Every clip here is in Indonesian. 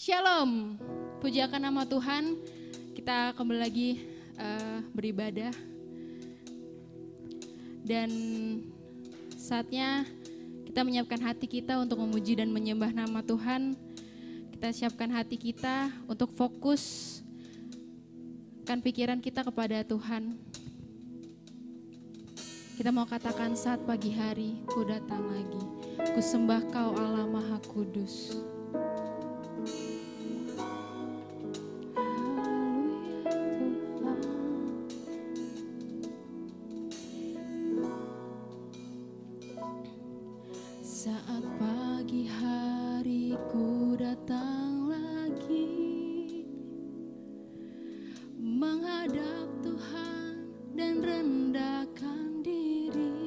Shalom, pujakan nama Tuhan. Kita kembali lagi beribadah. Dan saatnya kita menyiapkan hati kita untuk memuji dan menyembah nama Tuhan. Kita siapkan hati kita untuk fokus kan pikiran kita kepada Tuhan. Kita mau katakan saat pagi hari ku datang lagi, ku sembah Kau Allah Maha Kudus. Saat pagi hari ku datang lagi, menghadap Tuhan dan rendahkan diri,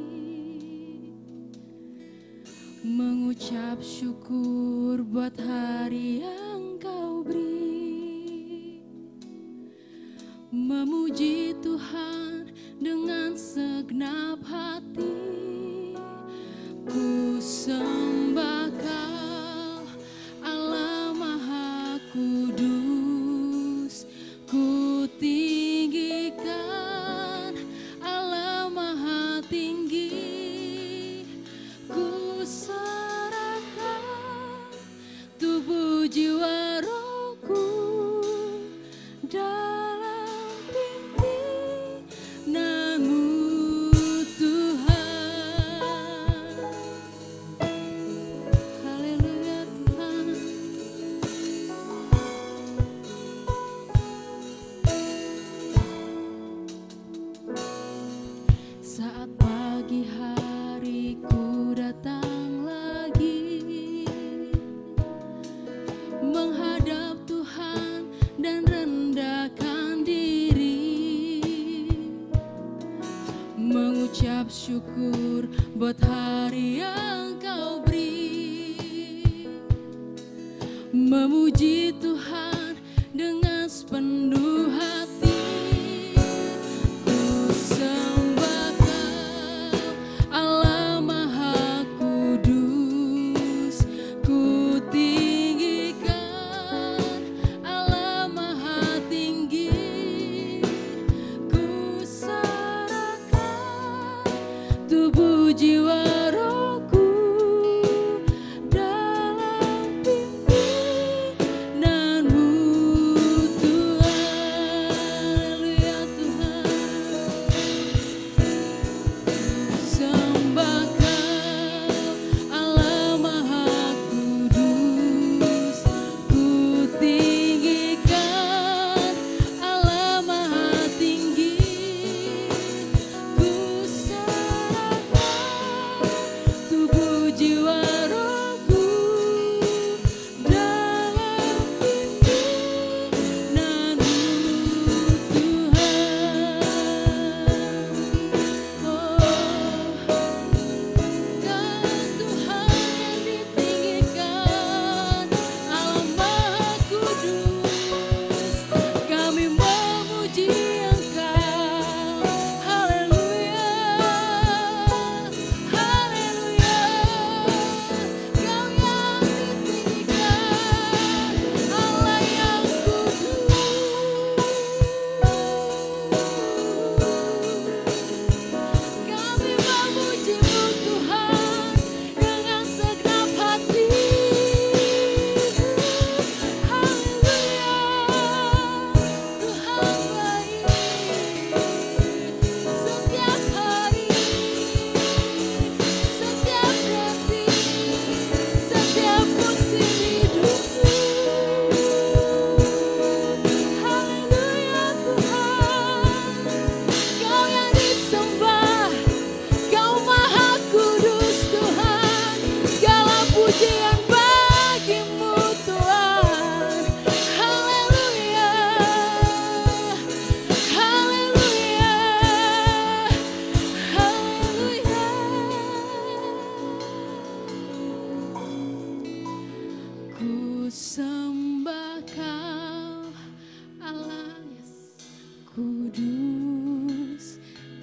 mengucap syukur buat hari yang Kau beri, memuji Tuhan dengan segenap hati. Ku sembah Kau Allah Maha Kudus, ku tinggikan Allah Maha Tinggi, ku serahkan tubuh jiwa rohku dalam pimpinan-Mu. Saat pagi hari ku datang lagi, menghadap Tuhan dan rendahkan diri, mengucap syukur buat hari yang Kau beri, memuji Tuhan dengan sepenuh hati. Tubuh jiwa rohku dalam pimpinan-Mu Tuhan. Haleluya Tuhan. Sembah Kau Allah Maha Kudus, ku tinggikan Allah Maha Tinggi, ku tubuh jiwa rohku dalam pimpinan-Mu Tuhan. Oh, Kau Tuhan yang ditinggikan Allah Maha Kudus, kami memuji Engkau. Haleluya, haleluya. Kau yang ditinggikan Allah yang kudus, kami memuji-Mu Tuhan dengan segenap hati. Haleluya, Tuhan baik setiap hari, setiap detik, setiap musim hidupku. Haleluya Tuhan, Kau yang disembah, Kau Maha Kudus Tuhan, segala pujian bagi-Mu Tuhan. Haleluya, haleluya, haleluya. Ku sembah Kau Allah Kudus,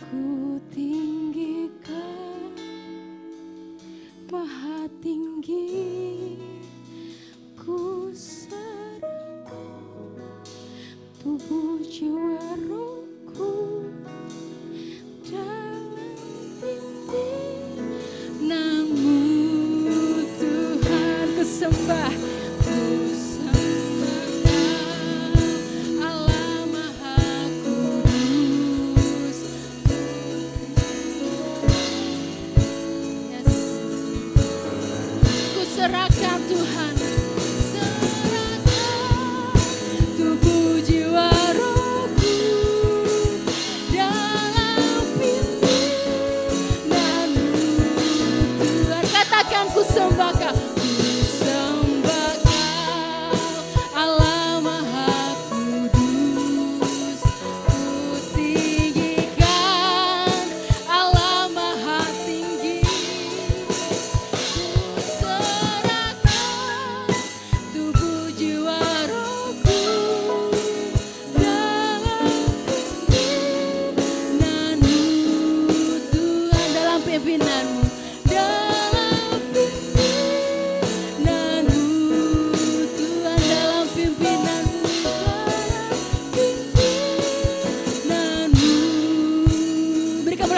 ku tinggikan Maha Tinggi, ku serahkan tubuh jiwa rohku dalam pimpinanmu Tuhan, ku sembah Allah Maha Kudus. Yes. Ku serahkan Tuhan, serahkan tubuh jiwa rohku dalam pimpinanmu Tuhan. Katakan ku sembah Kau.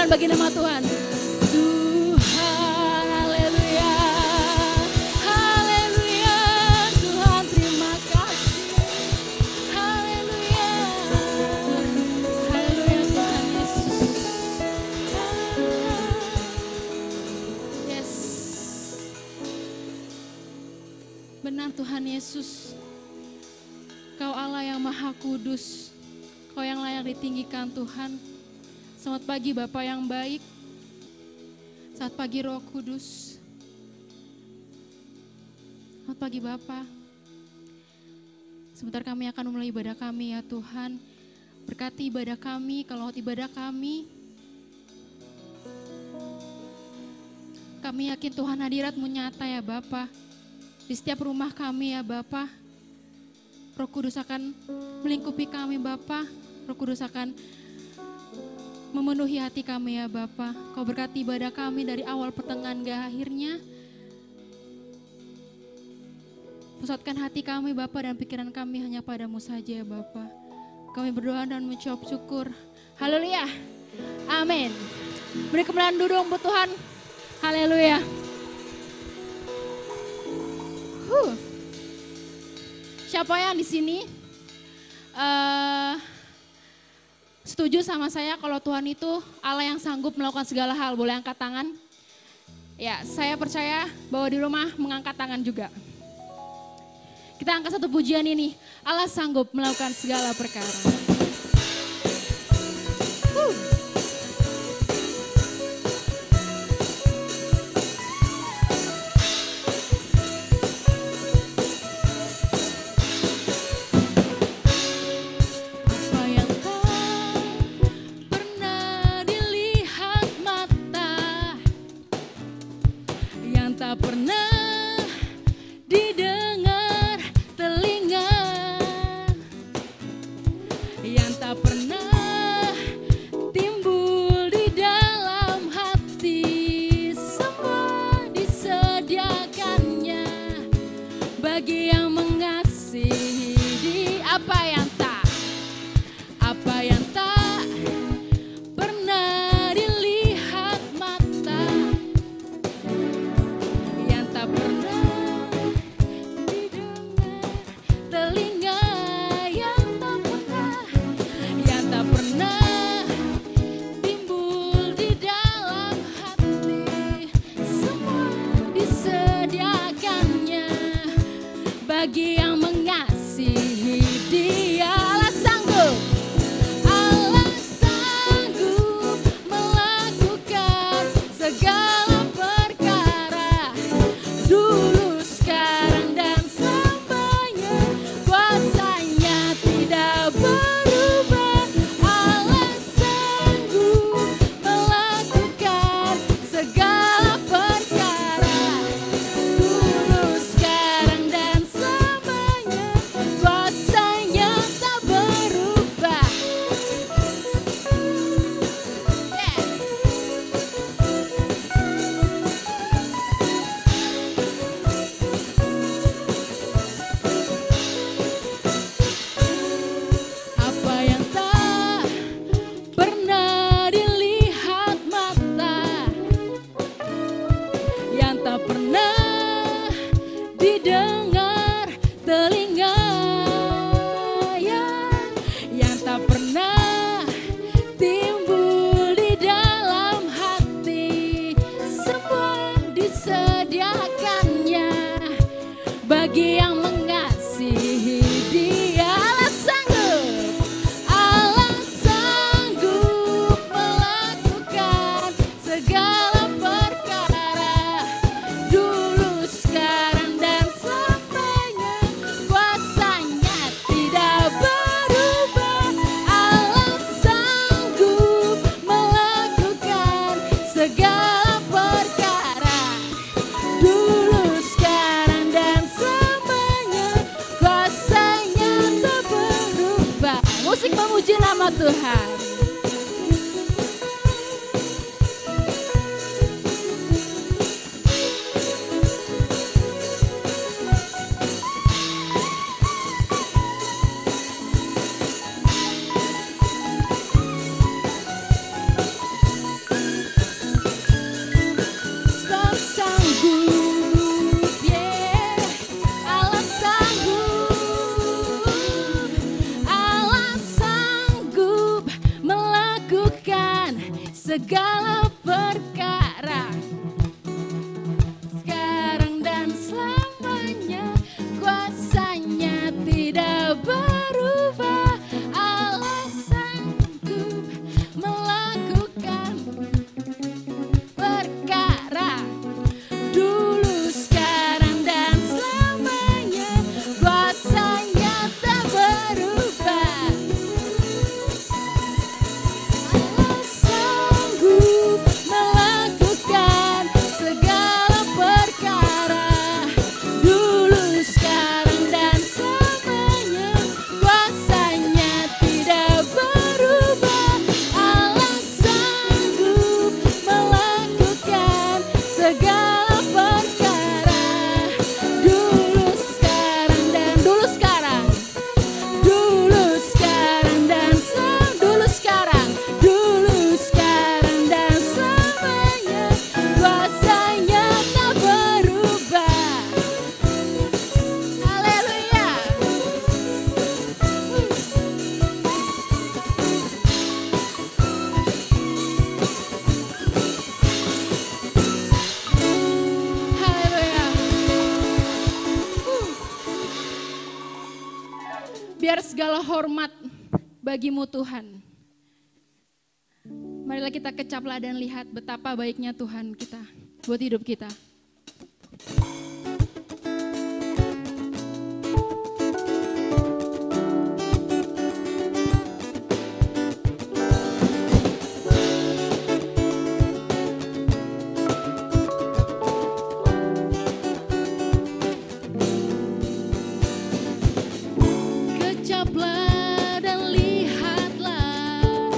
Bagi nama Tuhan. Tuhan, haleluya. Haleluya. Tuhan, terima kasih. Haleluya. Haleluya Tuhan Yesus. Yes. Benar Tuhan Yesus. Kau Allah yang Maha Kudus. Kau yang layak ditinggikan Tuhan. Selamat pagi Bapa yang baik. Selamat pagi Roh Kudus. Selamat pagi Bapa. Sebentar kami akan memulai ibadah kami ya Tuhan. Berkati ibadah kami, kalau ibadah kami. Kami yakin Tuhan hadirat-Mu nyata ya Bapa. Di setiap rumah kami ya Bapa. Roh Kudus akan melingkupi kami Bapa. Roh Kudus akan memenuhi hati kami ya Bapa. Kau berkati ibadah kami dari awal pertengahan hingga akhirnya. Pusatkan hati kami Bapa dan pikiran kami hanya padamu saja ya Bapa. Kami berdoa dan mengucap syukur. Haleluya. Amin. Beri kemuliaan duduk buat Tuhan. Haleluya. Siapa yang di sini setuju sama saya kalau Tuhan itu Allah yang sanggup melakukan segala hal? Boleh angkat tangan? Ya, saya percaya bahwa di rumah mengangkat tangan juga. Kita angkat satu pujian ini. Allah sanggup melakukan segala perkara. Bagi yang mengasihi Dia, Allah sanggup melakukan segala perkara, dulu, sekarang, dan selamanya. Kuasanya tidak berubah. Allah sanggup melakukan segala perkara, dulu, sekarang, dan selamanya. mengasihi Dia. Allah sanggup melakukan segala perkara, dulu, sekarang, dan selamanya. Kuasanya tidak berubah. Allah sanggup melakukan segala perkara, dulu, sekarang, dan selamanya. Kuasanya tak berubah. Musik memuji nama Tuhan. Sebab sanggup, yeah. Allah sanggup melakukan segala perkara, sekarang dan selamanya. Kuasanya tidak berubah. Allah sanggup melakukan perkara, dulu, sekarang, dan selamanya. Kuasanya tak berubah. Allah sanggup melakukan segala perkara, dulu, sekarang, dan selamanya. Kuasanya tidak berubah. Allah sanggup melakukan segala perkara, dulu, sekarang, dan dulu, sekarang, dulu, sekarang, dan dulu, sekarang, dulu, sekarang, dan selamanya. Kuasanya tak berubah. Haleluya. Haleluya. Biar segala hormat bagimu Tuhan. Marilah kita kecaplah dan lihat betapa baiknya Tuhan kita buat hidup kita. Kecaplah dan lihatlah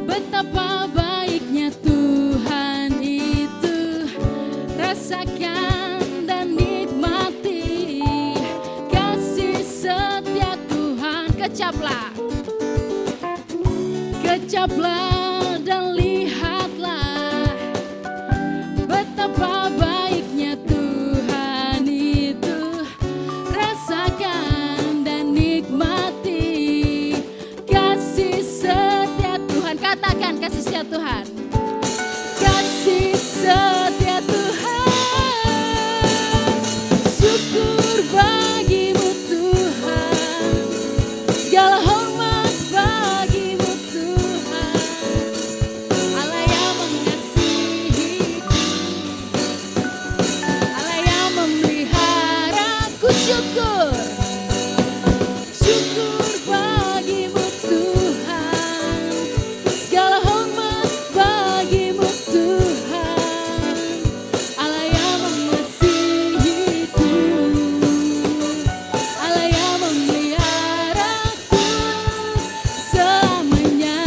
betapa baiknya Tuhan itu. Rasakan dan nikmati kasih setia Tuhan. Kecaplah, kecaplah dan lihatlah betapa baiknya Tuhan itu. Rasakan dan nikmati kasih setia Tuhan. Katakan kasih setia Tuhan. Kasih setia Tuhan. Syukur bagimu Tuhan. Segala hormat bagimu Tuhan. Allah yang mengasihiku, Allah yang memeliharaku. Syukur, syukur bagimu Tuhan. Segala hormat bagimu Tuhan. Allah yang mengasihiku, Allah yang memeliharaku selamanya.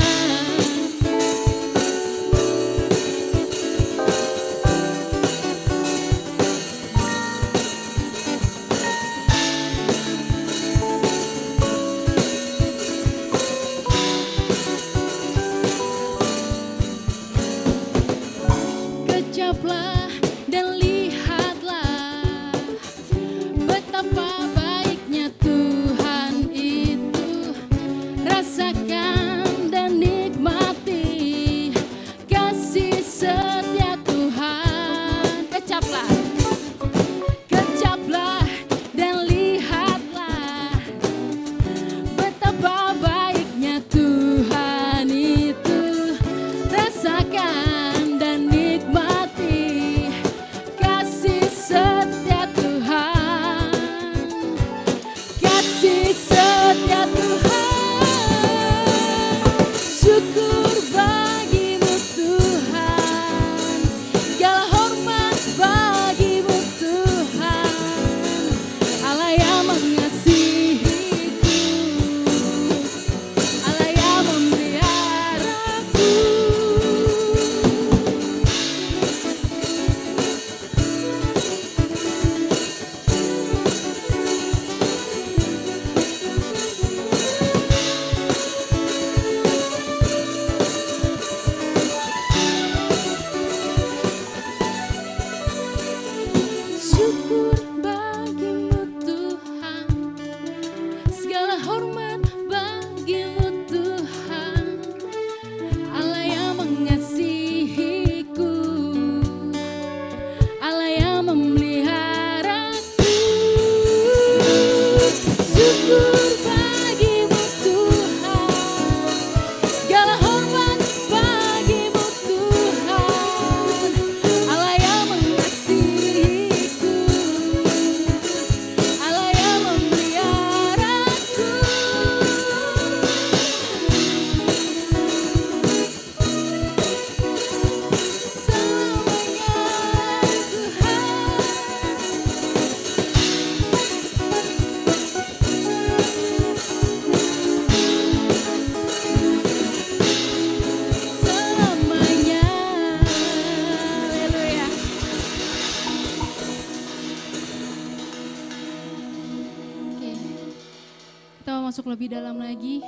kita masuk lebih dalam lagi,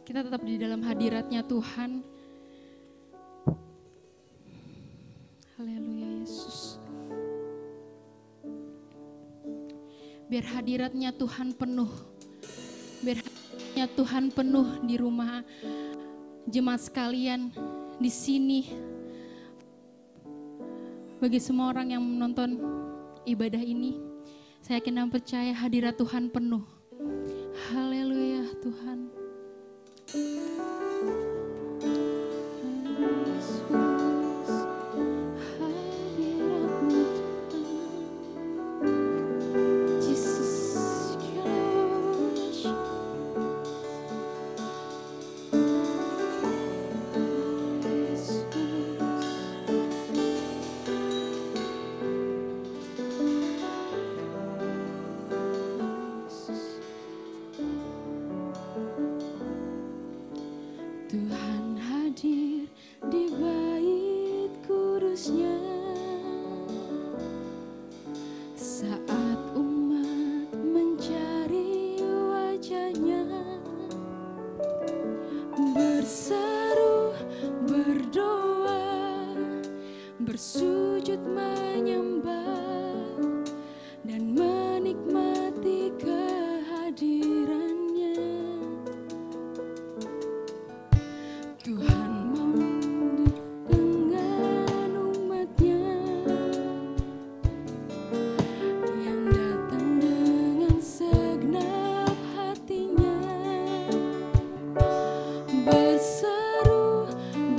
kita tetap di dalam hadiratnya Tuhan. Haleluya Yesus. Biar hadiratnya Tuhan penuh. Biar hadiratnya Tuhan penuh di rumah jemaat sekalian, di sini. Bagi semua orang yang menonton ibadah ini, saya yakin dan percaya hadirat Tuhan penuh. Haleluya Tuhan. Tuhan hadir di bait kudusnya saat umat mencari wajahnya, berseru, berdoa, bersujud menyembah dan menikmati kehadirannya. Tuhan mau dengan umatnya yang datang dengan segenap hatinya, berseru,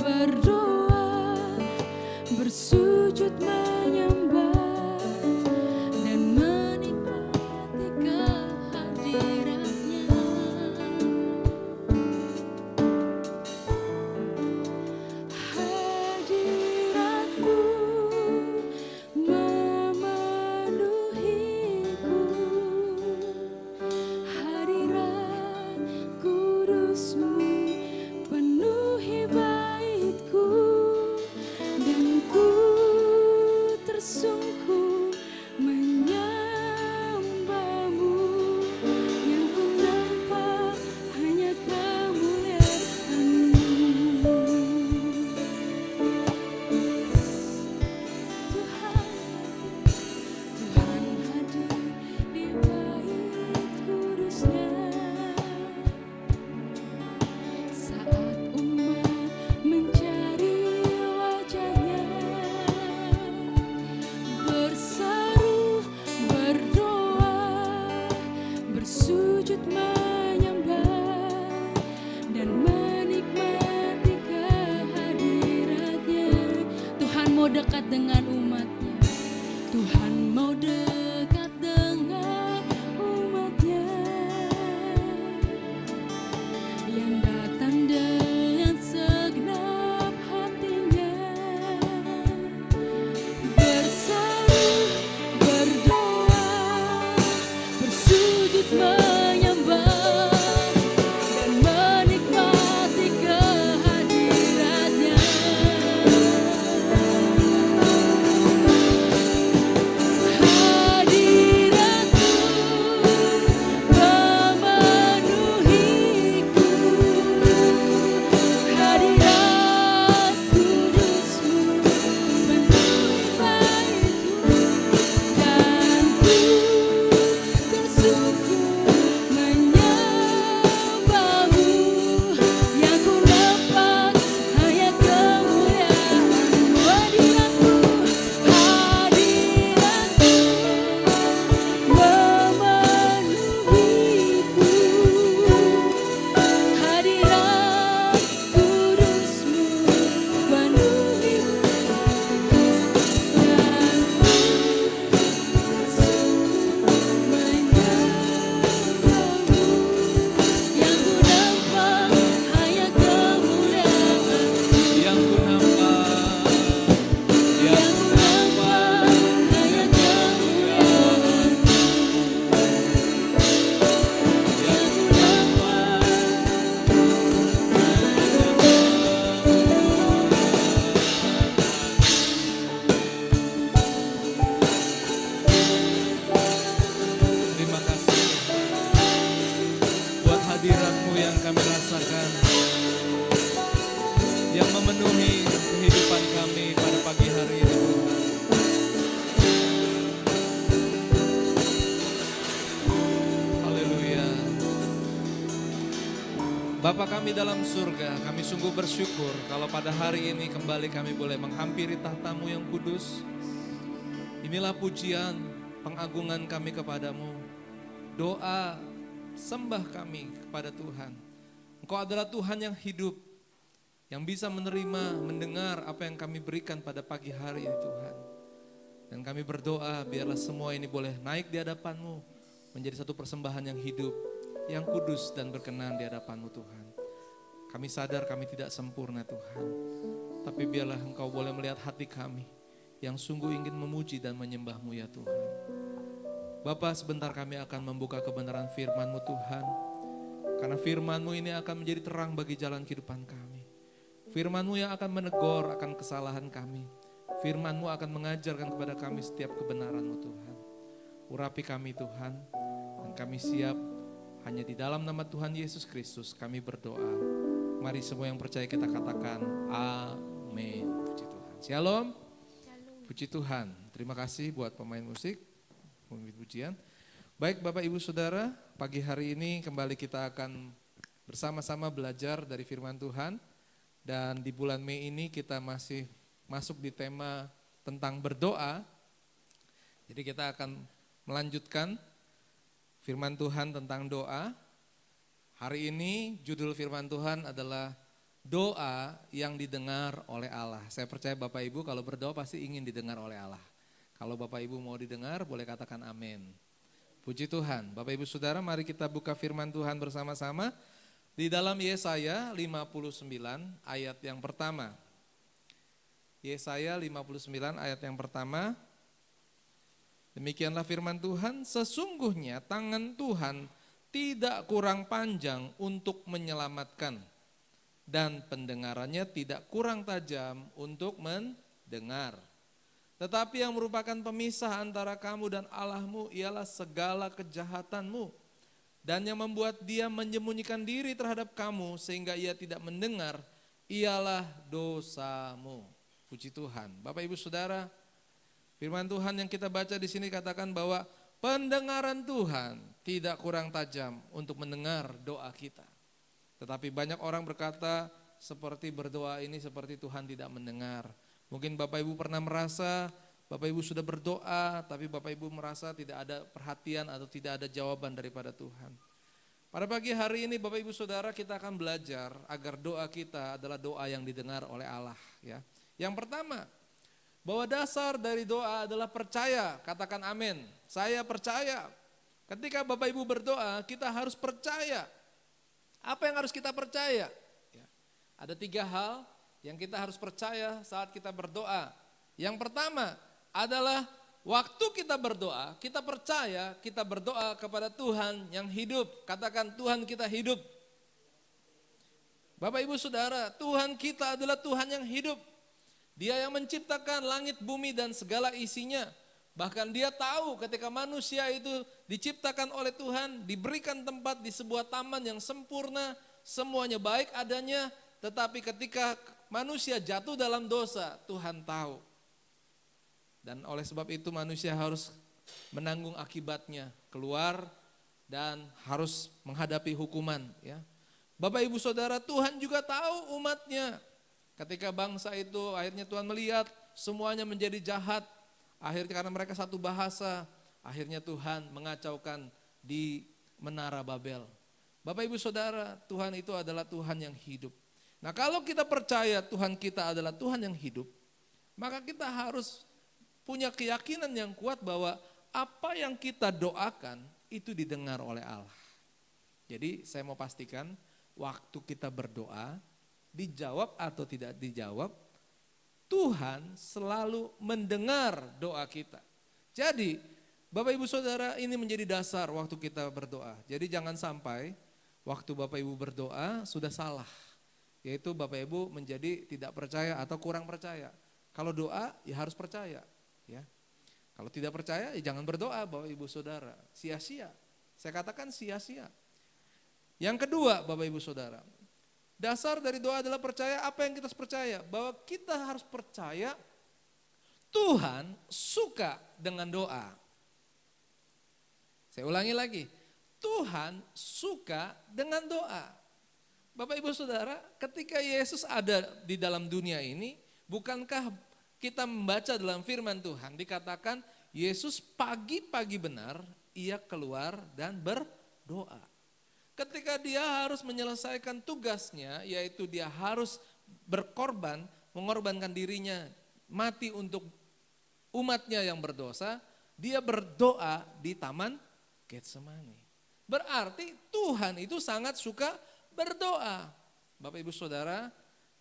berdoa, bersujud menyembah dan menikmati kehadirannya. Hadiratmu memenuhiku, hadirat kudusmu penuhi baitku, dan ku tersungkur menyembahmu, yang ku nampak hanya kemuliaan-Mu. Tuhan hadir di bait kudusnya saat umat mencari wajahnya, berseru, berdoa, bersujud menyembah dan menikmati kehadiratnya. Tuhan mau dekat dengan umatnya. Tuhan mau dekat dengan umatnya yang datang dengan segenap hatinya, berseru, berdoa, bersujud menyembah dan menikmati kehadirannya. Hadiratmu memenuhiku, hadirat kudusmu penuhi baitku, dan ku tersungkur Bapa kami dalam surga, kami sungguh bersyukur kalau pada hari ini kembali kami boleh menghampiri tahta-Mu yang kudus. Inilah pujian, pengagungan kami kepadamu. Doa, sembah kami kepada Tuhan. Engkau adalah Tuhan yang hidup, yang bisa menerima, mendengar apa yang kami berikan pada pagi hari ini Tuhan. Dan kami berdoa biarlah semua ini boleh naik di hadapan-Mu, menjadi satu persembahan yang hidup, yang kudus dan berkenan di hadapan-Mu Tuhan. Kami sadar kami tidak sempurna Tuhan, tapi biarlah Engkau boleh melihat hati kami yang sungguh ingin memuji dan menyembah-Mu ya Tuhan. Bapa, sebentar kami akan membuka kebenaran firman-Mu Tuhan, karena firman-Mu ini akan menjadi terang bagi jalan kehidupan kami. Firman-Mu yang akan menegur akan kesalahan kami. Firman-Mu akan mengajarkan kepada kami setiap kebenaran-Mu Tuhan. Urapi kami Tuhan, dan kami siap hanya di dalam nama Tuhan Yesus Kristus kami berdoa. Mari semua yang percaya kita katakan amin. Puji Tuhan. Shalom. Puji Tuhan. Terima kasih buat pemain musik, pemimpin pujian. Baik Bapak Ibu Saudara, pagi hari ini kembali kita akan bersama-sama belajar dari firman Tuhan. Dan di bulan Mei ini kita masih masuk di tema tentang berdoa. Jadi kita akan melanjutkan firman Tuhan tentang doa. Hari ini judul firman Tuhan adalah doa yang didengar oleh Allah. Saya percaya Bapak Ibu kalau berdoa pasti ingin didengar oleh Allah. Kalau Bapak Ibu mau didengar boleh katakan amin. Puji Tuhan. Bapak Ibu Saudara, mari kita buka firman Tuhan bersama-sama di dalam Yesaya 59 ayat yang pertama. Yesaya 59 ayat yang pertama. Demikianlah firman Tuhan, sesungguhnya tangan Tuhan tidak kurang panjang untuk menyelamatkan, dan pendengarannya tidak kurang tajam untuk mendengar. Tetapi yang merupakan pemisah antara kamu dan Allahmu ialah segala kejahatanmu, dan yang membuat dia menyembunyikan diri terhadap kamu sehingga ia tidak mendengar ialah dosamu. Puji Tuhan. Bapak Ibu Saudara, firman Tuhan yang kita baca di sini katakan bahwa pendengaran Tuhan tidak kurang tajam untuk mendengar doa kita. Tetapi banyak orang berkata seperti berdoa ini seperti Tuhan tidak mendengar. Mungkin Bapak Ibu pernah merasa Bapak Ibu sudah berdoa tapi Bapak Ibu merasa tidak ada perhatian atau tidak ada jawaban daripada Tuhan. Pada pagi hari ini Bapak Ibu Saudara kita akan belajar agar doa kita adalah doa yang didengar oleh Allah ya. Yang pertama, bahwa dasar dari doa adalah percaya, katakan amin. Saya percaya. Ketika Bapak Ibu berdoa, kita harus percaya. Apa yang harus kita percaya? Ya, ada 3 hal yang kita harus percaya saat kita berdoa. Yang pertama adalah waktu kita berdoa, kita percaya kita berdoa kepada Tuhan yang hidup. Katakan Tuhan kita hidup. Bapak Ibu Saudara, Tuhan kita adalah Tuhan yang hidup. Dia yang menciptakan langit, bumi dan segala isinya. Bahkan dia tahu ketika manusia itu diciptakan oleh Tuhan, diberikan tempat di sebuah taman yang sempurna, semuanya baik adanya, tetapi ketika manusia jatuh dalam dosa, Tuhan tahu. Dan oleh sebab itu manusia harus menanggung akibatnya, keluar dan harus menghadapi hukuman. Ya. Bapak Ibu Saudara, Tuhan juga tahu umatnya. Ketika bangsa itu akhirnya Tuhan melihat semuanya menjadi jahat. Akhirnya karena mereka satu bahasa, akhirnya Tuhan mengacaukan di Menara Babel. Bapak Ibu Saudara, Tuhan itu adalah Tuhan yang hidup. Nah kalau kita percaya Tuhan kita adalah Tuhan yang hidup, maka kita harus punya keyakinan yang kuat bahwa apa yang kita doakan itu didengar oleh Allah. Jadi saya mau pastikan waktu kita berdoa, dijawab atau tidak dijawab, Tuhan selalu mendengar doa kita. Jadi Bapak Ibu Saudara ini menjadi dasar waktu kita berdoa. Jadi jangan sampai waktu Bapak Ibu berdoa sudah salah. Yaitu Bapak Ibu menjadi tidak percaya atau kurang percaya. Kalau doa ya harus percaya. Ya. Kalau tidak percaya ya jangan berdoa Bapak Ibu Saudara. Sia-sia. Saya katakan sia-sia. Yang kedua Bapak Ibu Saudara. Dasar dari doa adalah percaya. Apa yang kita harus percaya? Bahwa kita harus percaya Tuhan suka dengan doa. Saya ulangi lagi. Tuhan suka dengan doa. Bapak Ibu Saudara, ketika Yesus ada di dalam dunia ini, bukankah kita membaca dalam firman Tuhan dikatakan Yesus pagi-pagi benar ia keluar dan berdoa. Ketika dia harus menyelesaikan tugasnya, yaitu dia harus berkorban, mengorbankan dirinya mati untuk umatnya yang berdosa, dia berdoa di Taman Getsemani. Berarti Tuhan itu sangat suka berdoa. Bapak Ibu Saudara,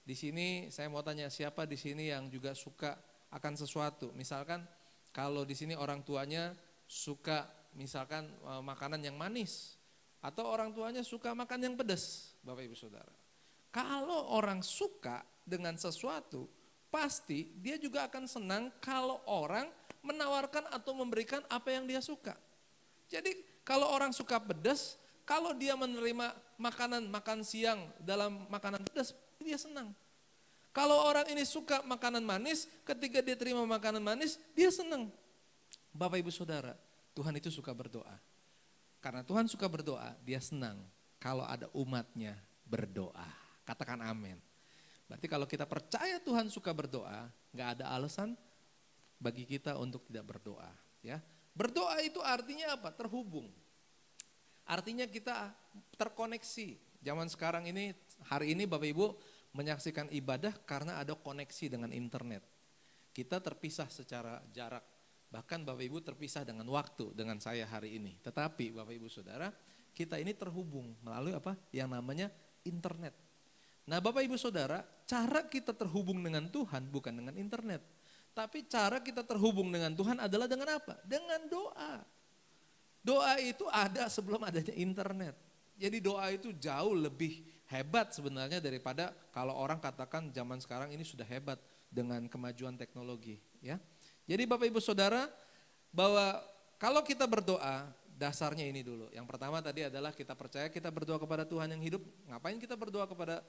di sini saya mau tanya siapa di sini yang juga suka akan sesuatu. Misalkan kalau di sini orang tuanya suka misalkan makanan yang manis atau orang tuanya suka makan yang pedas, Bapak Ibu Saudara. Kalau orang suka dengan sesuatu, pasti dia juga akan senang kalau orang menawarkan atau memberikan apa yang dia suka. Jadi kalau orang suka pedas, kalau dia menerima makan siang dalam makanan pedas, dia senang. Kalau orang ini suka makanan manis, ketika dia terima makanan manis, dia senang. Bapak Ibu Saudara, Tuhan itu suka berdoa. Karena Tuhan suka berdoa, dia senang kalau ada umatnya berdoa. Katakan amin. Berarti kalau kita percaya Tuhan suka berdoa, gak ada alasan bagi kita untuk tidak berdoa. Ya, berdoa itu artinya apa? Terhubung. Artinya kita terkoneksi. Zaman sekarang ini, hari ini Bapak Ibu menyaksikan ibadah karena ada koneksi dengan internet. Kita terpisah secara jarak. Bahkan Bapak Ibu terpisah dengan waktu dengan saya hari ini. Tetapi Bapak Ibu Saudara, kita ini terhubung melalui apa? Yang namanya internet. Nah Bapak Ibu Saudara, cara kita terhubung dengan Tuhan bukan dengan internet. Tapi cara kita terhubung dengan Tuhan adalah dengan apa? Dengan doa. Doa itu ada sebelum adanya internet. Jadi doa itu jauh lebih hebat sebenarnya daripada kalau orang katakan zaman sekarang ini sudah hebat dengan kemajuan teknologi. Ya. Jadi Bapak Ibu Saudara, bahwa kalau kita berdoa, dasarnya ini dulu. Yang pertama tadi adalah kita percaya kita berdoa kepada Tuhan yang hidup. Ngapain kita berdoa kepada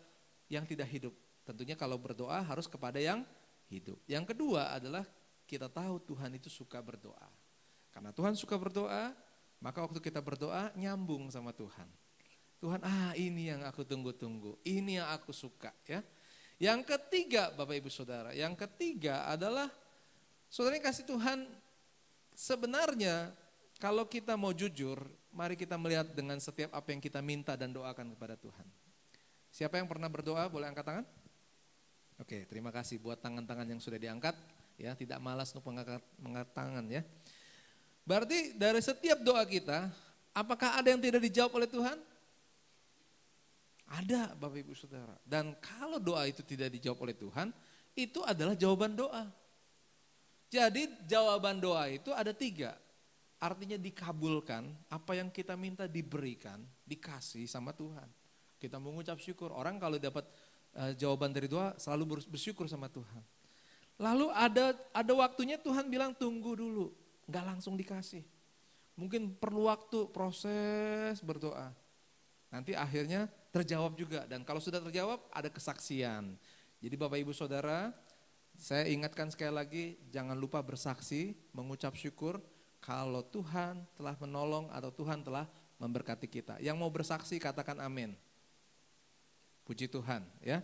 yang tidak hidup? Tentunya kalau berdoa harus kepada yang hidup. Yang kedua adalah kita tahu Tuhan itu suka berdoa. Karena Tuhan suka berdoa, maka waktu kita berdoa nyambung sama Tuhan. Tuhan, ini yang aku tunggu-tunggu, ini yang aku suka. Ya. Yang ketiga Bapak Ibu Saudara, yang ketiga adalah saudara kasih Tuhan, sebenarnya kalau kita mau jujur, mari kita melihat dengan setiap apa yang kita minta dan doakan kepada Tuhan. Siapa yang pernah berdoa boleh angkat tangan? Oke, terima kasih buat tangan-tangan yang sudah diangkat. Ya, tidak malas untuk mengangkat tangan ya. Berarti dari setiap doa kita, apakah ada yang tidak dijawab oleh Tuhan? Ada Bapak Ibu Saudara. Dan kalau doa itu tidak dijawab oleh Tuhan, itu adalah jawaban doa. Jadi jawaban doa itu ada 3. Artinya dikabulkan, apa yang kita minta diberikan, dikasih sama Tuhan. Kita mengucap syukur, orang kalau dapat jawaban dari doa selalu bersyukur sama Tuhan. Lalu ada waktunya Tuhan bilang tunggu dulu, gak langsung dikasih. Mungkin perlu waktu proses berdoa. Nanti akhirnya terjawab juga, dan kalau sudah terjawab ada kesaksian. Jadi Bapak Ibu Saudara, saya ingatkan sekali lagi, jangan lupa bersaksi, mengucap syukur kalau Tuhan telah menolong atau Tuhan telah memberkati kita. Yang mau bersaksi katakan amin. Puji Tuhan ya.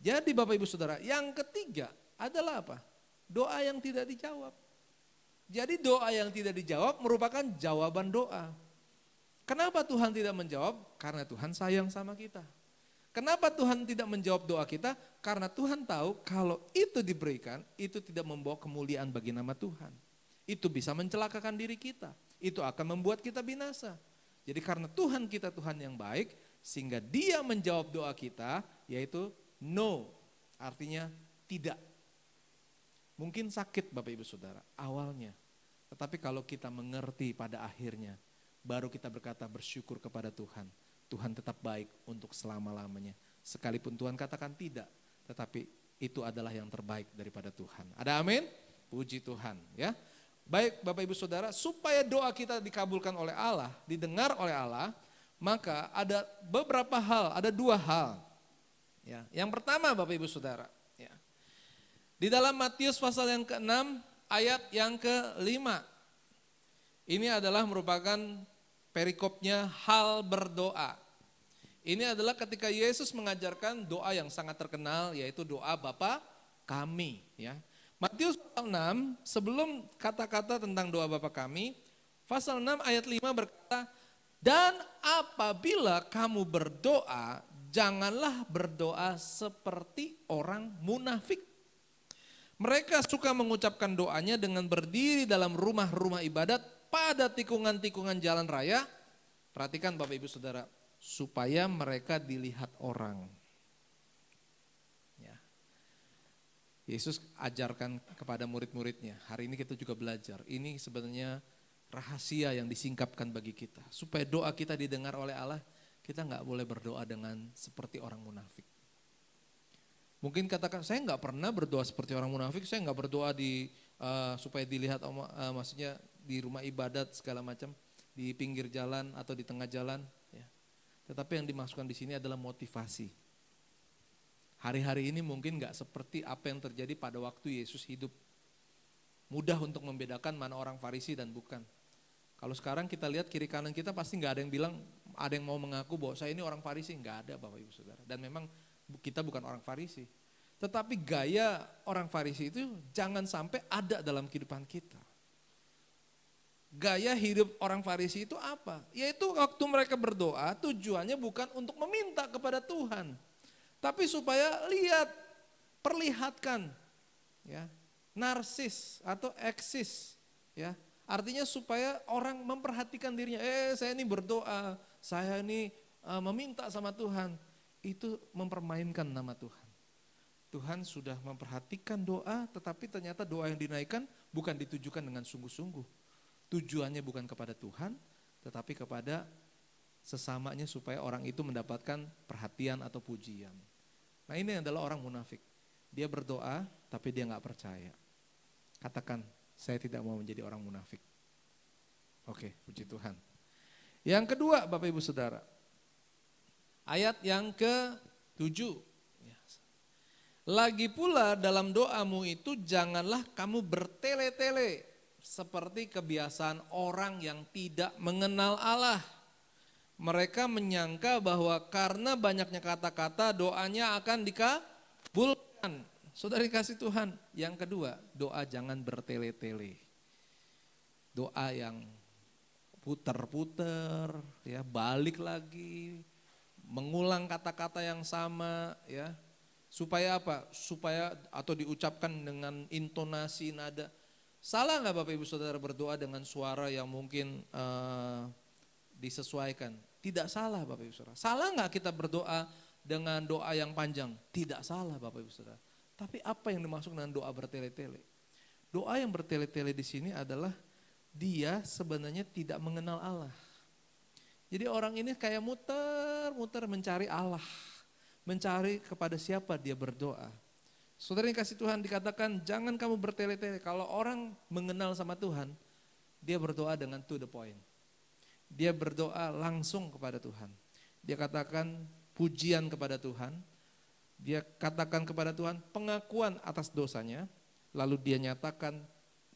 Jadi Bapak Ibu Saudara, yang ketiga adalah apa? Doa yang tidak dijawab. Jadi doa yang tidak dijawab merupakan jawaban doa. Kenapa Tuhan tidak menjawab? Karena Tuhan sayang sama kita. Kenapa Tuhan tidak menjawab doa kita? Karena Tuhan tahu kalau itu diberikan, itu tidak membawa kemuliaan bagi nama Tuhan. Itu bisa mencelakakan diri kita. Itu akan membuat kita binasa. Jadi karena Tuhan kita Tuhan yang baik, sehingga Dia menjawab doa kita, yaitu no, artinya tidak. Mungkin sakit Bapak Ibu Saudara, awalnya. Tetapi kalau kita mengerti pada akhirnya, baru kita berkata bersyukur kepada Tuhan. Tuhan tetap baik untuk selama-lamanya. Sekalipun Tuhan katakan tidak, tetapi itu adalah yang terbaik daripada Tuhan. Ada amin? Puji Tuhan ya. Baik Bapak Ibu Saudara, supaya doa kita dikabulkan oleh Allah, didengar oleh Allah, maka ada beberapa hal, ada 2 hal. Ya, yang pertama Bapak Ibu Saudara, ya. Di dalam Matius pasal yang ke-6 ayat yang ke-5. Ini adalah merupakan perikopnya hal berdoa. Ini adalah ketika Yesus mengajarkan doa yang sangat terkenal, yaitu doa Bapa kami. Ya. Matius pasal 6, sebelum kata-kata tentang doa Bapa kami, pasal 6 ayat 5 berkata, dan apabila kamu berdoa, janganlah berdoa seperti orang munafik. Mereka suka mengucapkan doanya dengan berdiri dalam rumah-rumah ibadat pada tikungan-tikungan jalan raya. Perhatikan Bapak Ibu Saudara, supaya mereka dilihat orang. Ya. Yesus ajarkan kepada murid-muridnya, hari ini kita juga belajar. Ini sebenarnya rahasia yang disingkapkan bagi kita. Supaya doa kita didengar oleh Allah, kita nggak boleh berdoa dengan seperti orang munafik. Mungkin katakan, saya nggak pernah berdoa seperti orang munafik, saya nggak berdoa supaya dilihat, maksudnya di rumah ibadat segala macam, di pinggir jalan atau di tengah jalan. Ya. Tetapi yang dimaksudkan di sini adalah motivasi. Hari-hari ini mungkin nggak seperti apa yang terjadi pada waktu Yesus hidup. Mudah untuk membedakan mana orang Farisi dan bukan. Kalau sekarang kita lihat kiri kanan kita pasti nggak ada yang bilang, ada yang mau mengaku bahwa saya ini orang Farisi, nggak ada Bapak Ibu Saudara. Dan memang kita bukan orang Farisi. Tetapi gaya orang Farisi itu jangan sampai ada dalam kehidupan kita. Gaya hidup orang Farisi itu apa? Yaitu waktu mereka berdoa tujuannya bukan untuk meminta kepada Tuhan. Tapi supaya perlihatkan ya, narsis atau eksis. Ya. Artinya supaya orang memperhatikan dirinya. Saya ini berdoa, saya ini meminta sama Tuhan. Itu mempermainkan nama Tuhan. Tuhan sudah memperhatikan doa, tetapi ternyata doa yang dinaikkan bukan ditujukan dengan sungguh-sungguh. Tujuannya bukan kepada Tuhan, tetapi kepada sesamanya supaya orang itu mendapatkan perhatian atau pujian. Nah ini adalah orang munafik. Dia berdoa, tapi dia nggak percaya. Katakan, saya tidak mau menjadi orang munafik. Oke, puji Tuhan. Yang kedua, Bapak Ibu Saudara. Ayat yang ke-7. Lagi pula dalam doamu itu janganlah kamu bertele-tele seperti kebiasaan orang yang tidak mengenal Allah. Mereka menyangka bahwa karena banyaknya kata-kata doanya akan dikabulkan. Saudara kasih Tuhan. Yang kedua, doa jangan bertele-tele. Doa yang puter-puter, ya, balik lagi, mengulang kata-kata yang sama, ya. Supaya apa? Supaya atau diucapkan dengan intonasi nada. Salah nggak Bapak Ibu Saudara berdoa dengan suara yang mungkin disesuaikan? Tidak salah Bapak Ibu Saudara. Salah nggak kita berdoa dengan doa yang panjang? Tidak salah Bapak Ibu Saudara. Tapi apa yang dimaksud dengan doa bertele-tele? Doa yang bertele-tele di sini adalah dia sebenarnya tidak mengenal Allah. Jadi orang ini kayak muter-muter mencari Allah. Mencari kepada siapa dia berdoa. Saudara yang kasih Tuhan dikatakan jangan kamu bertele-tele. Kalau orang mengenal sama Tuhan, dia berdoa dengan to the point. Dia berdoa langsung kepada Tuhan. Dia katakan pujian kepada Tuhan. Dia katakan kepada Tuhan pengakuan atas dosanya. Lalu dia nyatakan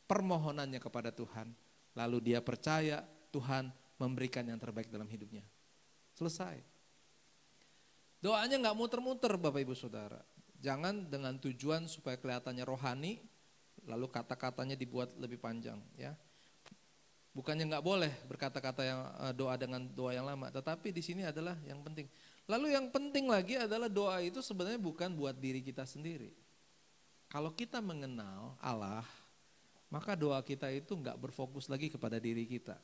permohonannya kepada Tuhan. Lalu dia percaya Tuhan memberikan yang terbaik dalam hidupnya. Selesai. Doanya nggak muter-muter Bapak Ibu Saudara. Jangan dengan tujuan supaya kelihatannya rohani, lalu kata-katanya dibuat lebih panjang. Ya, bukannya nggak boleh berkata-kata yang doa dengan doa yang lama, tetapi di sini adalah yang penting. Lalu yang penting lagi adalah doa itu sebenarnya bukan buat diri kita sendiri. Kalau kita mengenal Allah, maka doa kita itu nggak berfokus lagi kepada diri kita.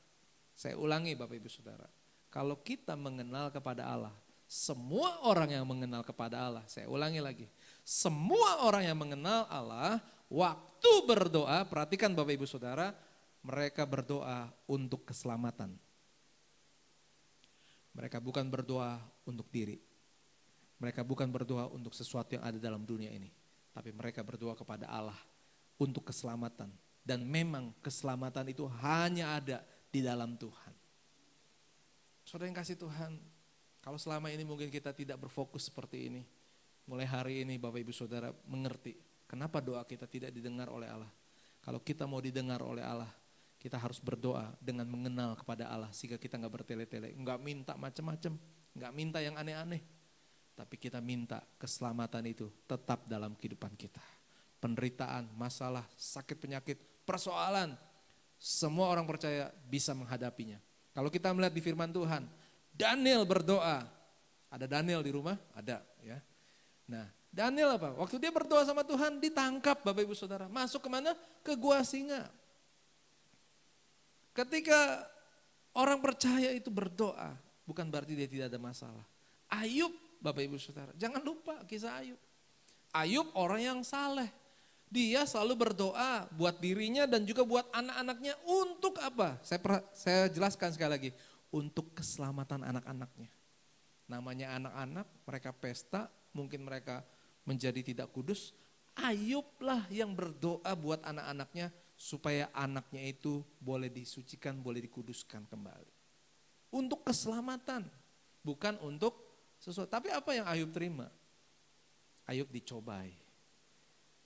Saya ulangi Bapak Ibu Saudara, kalau kita mengenal kepada Allah, semua orang yang mengenal kepada Allah, saya ulangi lagi, semua orang yang mengenal Allah, waktu berdoa, perhatikan Bapak Ibu Saudara, mereka berdoa untuk keselamatan. Mereka bukan berdoa untuk diri. Mereka bukan berdoa untuk sesuatu yang ada dalam dunia ini. Tapi mereka berdoa kepada Allah untuk keselamatan. Dan memang keselamatan itu hanya ada di dalam Tuhan. Saudara yang kasih Tuhan, kalau selama ini mungkin kita tidak berfokus seperti ini, mulai hari ini Bapak Ibu Saudara mengerti kenapa doa kita tidak didengar oleh Allah. Kalau kita mau didengar oleh Allah, Kita harus berdoa dengan mengenal kepada Allah sehingga kita nggak bertele-tele, nggak minta macam-macam, nggak minta yang aneh-aneh. Tapi kita minta keselamatan itu tetap dalam kehidupan kita. Penderitaan, masalah, sakit penyakit, persoalan, semua orang percaya bisa menghadapinya. Kalau kita melihat di firman Tuhan, Daniel berdoa. Ada Daniel di rumah? Ada ya. Nah, Daniel apa? Waktu dia berdoa sama Tuhan ditangkap Bapak Ibu Saudara. Masuk kemana? Ke gua singa. Ketika orang percaya itu berdoa, bukan berarti dia tidak ada masalah. Ayub, Bapak Ibu Saudara, jangan lupa kisah Ayub. Ayub orang yang saleh. Dia selalu berdoa buat dirinya dan juga buat anak-anaknya untuk apa? Saya jelaskan sekali lagi, untuk keselamatan anak-anaknya. Namanya anak-anak, mereka pesta, mungkin mereka menjadi tidak kudus. Ayublah yang berdoa buat anak-anaknya supaya anaknya itu boleh disucikan, boleh dikuduskan kembali. Untuk keselamatan, bukan untuk sesuatu. Tapi apa yang Ayub terima? Ayub dicobai.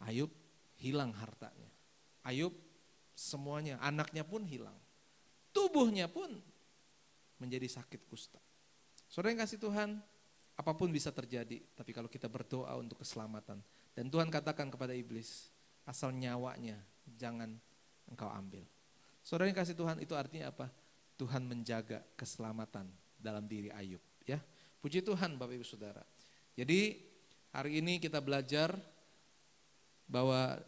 Ayub hilang hartanya. Ayub semuanya, anaknya pun hilang. Tubuhnya pun menjadi sakit kusta. Saudara yang kasih Tuhan, apapun bisa terjadi. Tapi kalau kita berdoa untuk keselamatan. Dan Tuhan katakan kepada iblis, asal nyawanya jangan engkau ambil. Saudara yang kasih Tuhan, itu artinya apa? Tuhan menjaga keselamatan dalam diri Ayub. Ya, puji Tuhan Bapak Ibu Saudara. Jadi hari ini kita belajar bahwa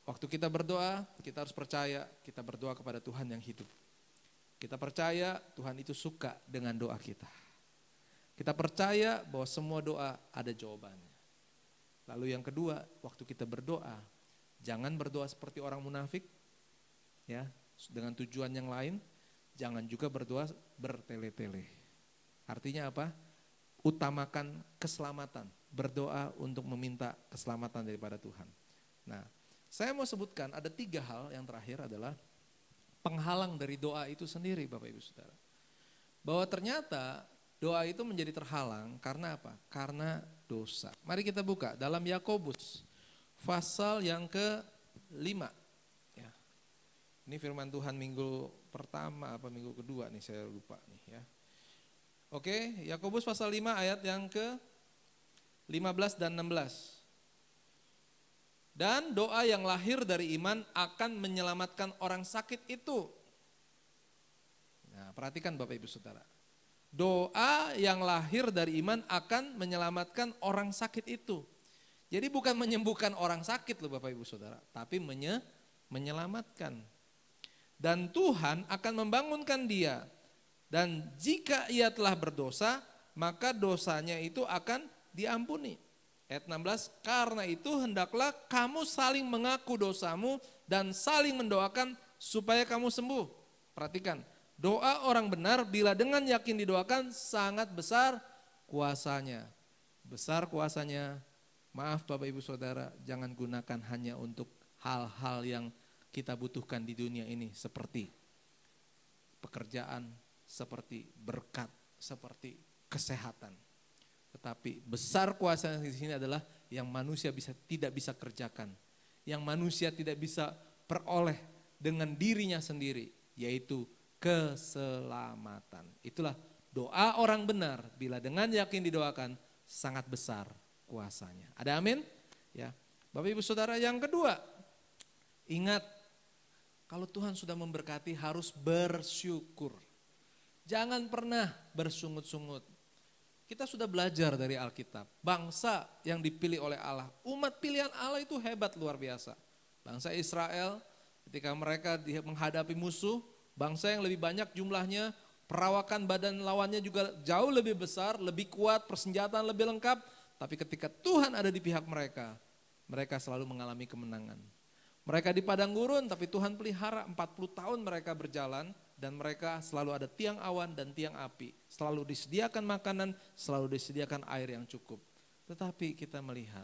waktu kita berdoa, kita harus percaya kita berdoa kepada Tuhan yang hidup. Kita percaya Tuhan itu suka dengan doa kita. Kita percaya bahwa semua doa ada jawabannya. Lalu yang kedua, waktu kita berdoa, jangan berdoa seperti orang munafik, ya, dengan tujuan yang lain. Jangan juga berdoa bertele-tele. Artinya apa? Utamakan keselamatan. Berdoa untuk meminta keselamatan daripada Tuhan. Nah, saya mau sebutkan ada 3 hal. Yang terakhir adalah penghalang dari doa itu sendiri Bapak Ibu Saudara. Bahwa ternyata doa itu menjadi terhalang karena apa? Karena dosa. Mari kita buka dalam Yakobus pasal yang ke-5. Ya. Ini firman Tuhan minggu pertama apa minggu kedua nih, saya lupa nih ya. Oke, Yakobus pasal 5 ayat yang ke-15 dan 16. Dan doa yang lahir dari iman akan menyelamatkan orang sakit itu. Nah, perhatikan Bapak Ibu Saudara. Doa yang lahir dari iman akan menyelamatkan orang sakit itu. Jadi bukan menyembuhkan orang sakit loh Bapak Ibu Saudara, tapi menyelamatkan. Dan Tuhan akan membangunkan dia. Dan jika ia telah berdosa, maka dosanya itu akan diampuni. Ayat 16, karena itu hendaklah kamu saling mengaku dosamu dan saling mendoakan supaya kamu sembuh. Perhatikan, doa orang benar bila dengan yakin didoakan sangat besar kuasanya. Besar kuasanya, maaf Bapak Ibu Saudara, jangan gunakan hanya untuk hal-hal yang kita butuhkan di dunia ini seperti pekerjaan, seperti berkat, seperti kesehatan. Tetapi besar kuasa di sini adalah yang manusia tidak bisa kerjakan, yang manusia tidak bisa peroleh dengan dirinya sendiri, yaitu keselamatan. Itulah doa orang benar bila dengan yakin didoakan sangat besar kuasanya. Ada amin? Ya, Bapak Ibu Saudara, yang kedua, ingat kalau Tuhan sudah memberkati harus bersyukur. Jangan pernah bersungut-sungut. Kita sudah belajar dari Alkitab, bangsa yang dipilih oleh Allah, umat pilihan Allah itu hebat luar biasa. Bangsa Israel ketika mereka menghadapi musuh, bangsa yang lebih banyak jumlahnya, perawakan badan lawannya juga jauh lebih besar, lebih kuat, persenjataan lebih lengkap. Tapi ketika Tuhan ada di pihak mereka, mereka selalu mengalami kemenangan. Mereka di padang gurun tapi Tuhan pelihara 40 tahun mereka berjalan. Dan mereka selalu ada tiang awan dan tiang api. Selalu disediakan makanan, selalu disediakan air yang cukup. Tetapi kita melihat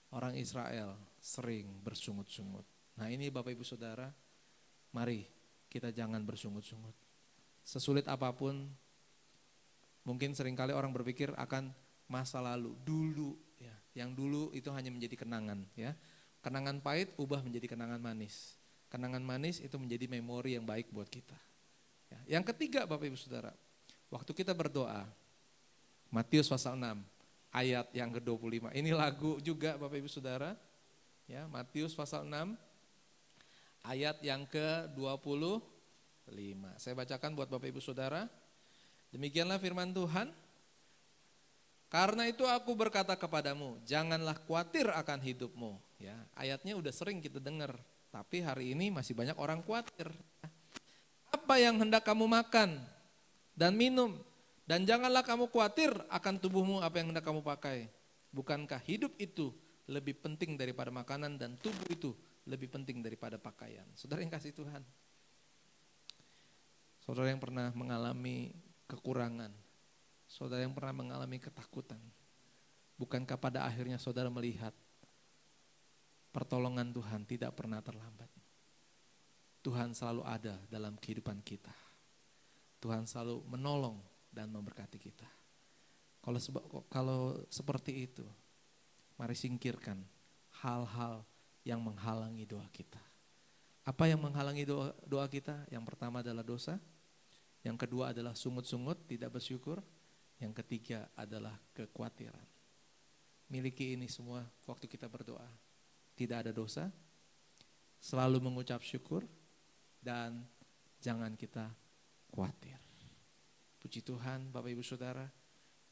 orang Israel sering bersungut-sungut. Nah ini Bapak Ibu Saudara, mari kita jangan bersungut-sungut. Sesulit apapun, mungkin seringkali orang berpikir akan masa lalu, dulu. Ya, yang dulu itu hanya menjadi kenangan. Ya. Kenangan pahit ubah menjadi kenangan manis. Kenangan manis itu menjadi memori yang baik buat kita. Ya. Yang ketiga Bapak Ibu Saudara, waktu kita berdoa, Matius pasal 6 ayat yang ke-25. Ini lagu juga Bapak Ibu Saudara. Ya, Matius pasal 6 ayat yang ke-25. Saya bacakan buat Bapak Ibu Saudara. Demikianlah firman Tuhan. Karena itu aku berkata kepadamu, janganlah khawatir akan hidupmu. Ya, ayatnya udah sering kita dengar, tapi hari ini masih banyak orang khawatir. Apa yang hendak kamu makan dan minum? Dan janganlah kamu khawatir akan tubuhmu apa yang hendak kamu pakai. Bukankah hidup itu lebih penting daripada makanan dan tubuh itu lebih penting daripada pakaian? Saudara yang kasih Tuhan. Saudara yang pernah mengalami kekurangan. Saudara yang pernah mengalami ketakutan. Bukankah pada akhirnya saudara melihat pertolongan Tuhan tidak pernah terlambat. Tuhan selalu ada dalam kehidupan kita. Tuhan selalu menolong dan memberkati kita. Kalau seperti itu, mari singkirkan hal-hal yang menghalangi doa kita. Apa yang menghalangi doa kita? Yang pertama adalah dosa. Yang kedua adalah sungut-sungut, tidak bersyukur. Yang ketiga adalah kekhawatiran. Miliki ini semua waktu kita berdoa. Tidak ada dosa, selalu mengucap syukur, dan jangan kita khawatir. Puji Tuhan Bapak Ibu Saudara,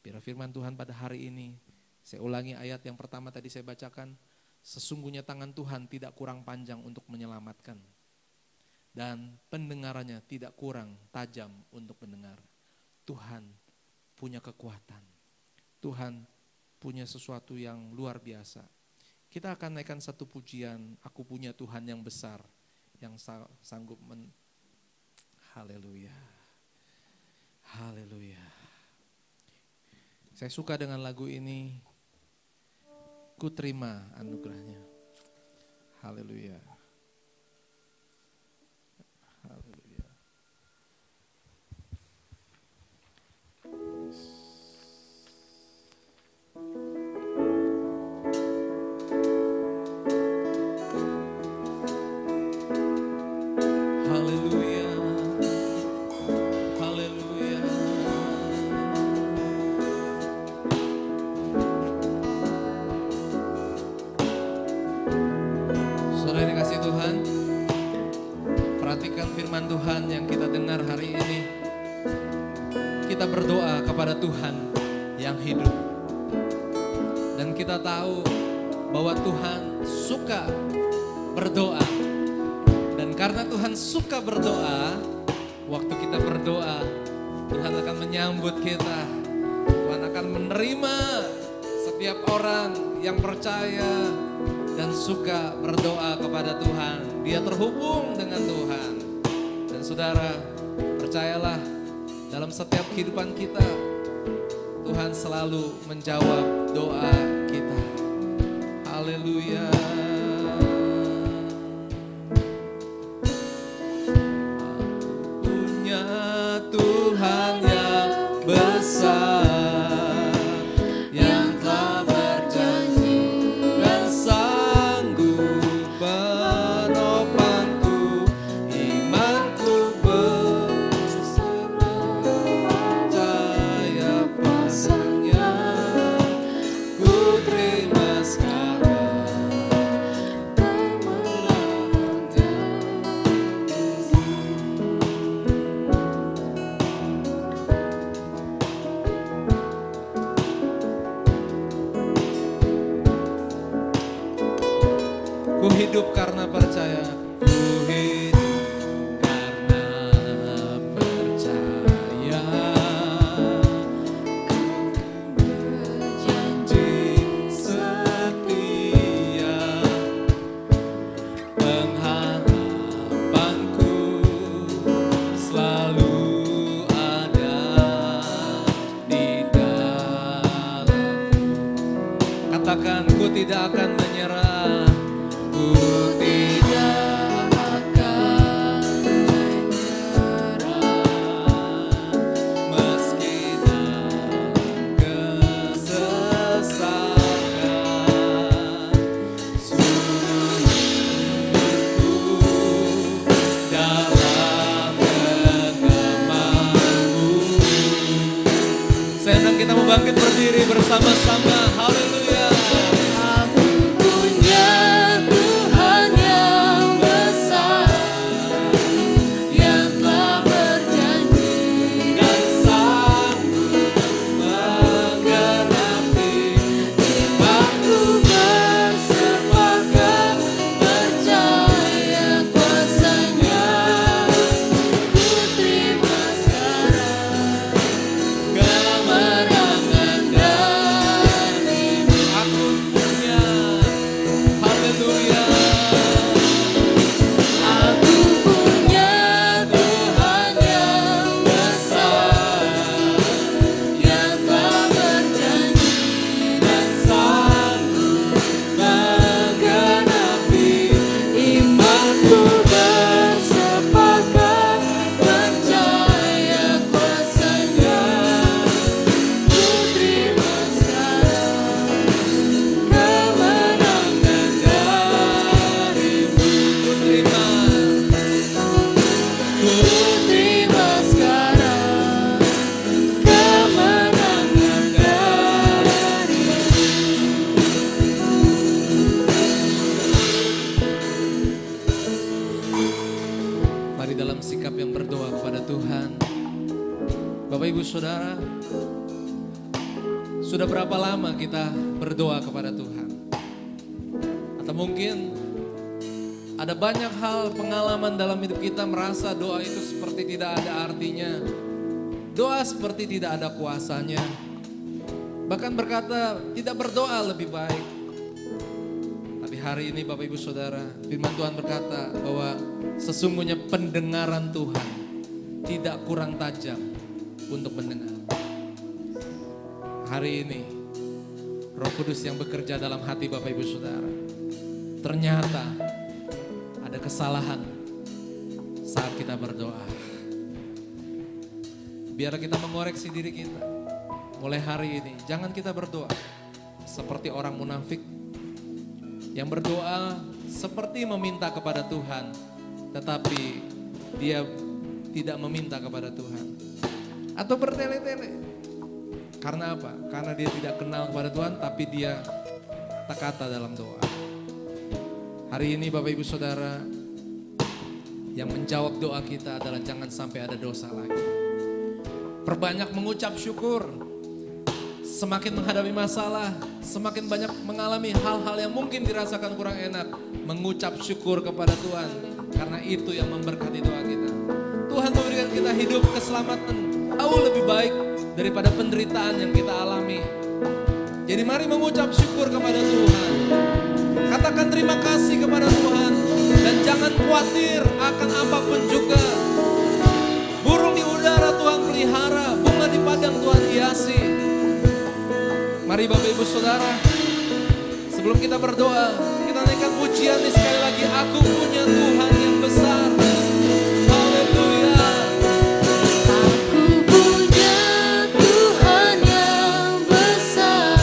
biar firman Tuhan pada hari ini, saya ulangi ayat yang pertama tadi saya bacakan, sesungguhnya tangan Tuhan tidak kurang panjang untuk menyelamatkan, dan pendengarannya tidak kurang tajam untuk mendengar. Tuhan punya kekuatan, Tuhan punya sesuatu yang luar biasa. Kita akan naikkan satu pujian, aku punya Tuhan yang besar, yang sanggup haleluya, haleluya. Saya suka dengan lagu ini, ku terima anugerahnya, haleluya, haleluya. Firman Tuhan yang kita dengar hari ini, kita berdoa kepada Tuhan yang hidup, dan kita tahu bahwa Tuhan suka berdoa, dan karena Tuhan suka berdoa, waktu kita berdoa Tuhan akan menyambut kita, Tuhan akan menerima setiap orang yang percaya dan suka berdoa kepada Tuhan. Dia terhubung dengan Tuhan. Saudara, percayalah dalam setiap kehidupan kita, Tuhan selalu menjawab doa kita. Haleluya. Punya Tuhan yang besar, hidup karena percaya, ku hidup karena percaya, ku berjanji setia, pengharapanku selalu ada di dalam-Mu. Katakan, ku tidak akan menyerah. kita mau bangkit berdiri bersama-sama. Haleluya. Aku punya Tuhan yang besar, yang telah berjanji Dan sanggup menggenapi imanku bersepakat percaya kuasanya. Ku terima sekarang kemenangan darimu. aku punya. Haleluya. Aku punya Tuhan yang besar, yang telah berjanji dan sanggup menggenapi imanku bersepakat percaya kuasanya. Ku terima sekarang kemenangan darimu. Ku terima. Ku terima sekarang kemenangan darimu. Mari dalam sikap yang berdoa kepada Tuhan. Bapak Ibu Saudara, sudah berapa lama kita berdoa kepada Tuhan? Atau mungkin ada banyak hal pengalaman dalam hidup kita merasa doa itu seperti tidak ada artinya. Doa seperti tidak ada kuasanya. Bahkan berkata tidak berdoa lebih baik. Tapi hari ini Bapak Ibu Saudara, firman Tuhan berkata bahwa sesungguhnya pendengaran Tuhan tidak kurang tajam untuk mendengar. Hari ini Roh Kudus yang bekerja dalam hati Bapak Ibu Saudara. Ternyata ada kesalahan saat kita berdoa. Biar kita mengoreksi diri kita. Mulai hari ini jangan kita berdoa seperti orang munafik yang berdoa seperti meminta kepada Tuhan, tetapi dia tidak meminta kepada Tuhan. Atau bertele-tele. Karena apa? Karena dia tidak kenal kepada Tuhan, tapi dia kata-kata dalam doa. Hari ini Bapak Ibu Saudara, yang menjawab doa kita adalah jangan sampai ada dosa lagi. Perbanyak mengucap syukur. Semakin menghadapi masalah, semakin banyak mengalami hal-hal yang mungkin dirasakan kurang enak. Mengucap syukur kepada Tuhan, karena itu yang memberkati doa kita. Tuhan memberikan kita hidup keselamatan jauh lebih baik daripada penderitaan yang kita alami. Jadi mari mengucap syukur kepada Tuhan. Katakan terima kasih kepada Tuhan. Dan jangan khawatir akan apapun juga. Burung di udara Tuhan pelihara, bunga di padang Tuhan hiasi. Mari Bapak Ibu Saudara, sebelum kita berdoa, kita naikkan pujian ini sekali lagi. Aku punya Tuhan yang besar. Haleluya. Aku punya Tuhan yang besar,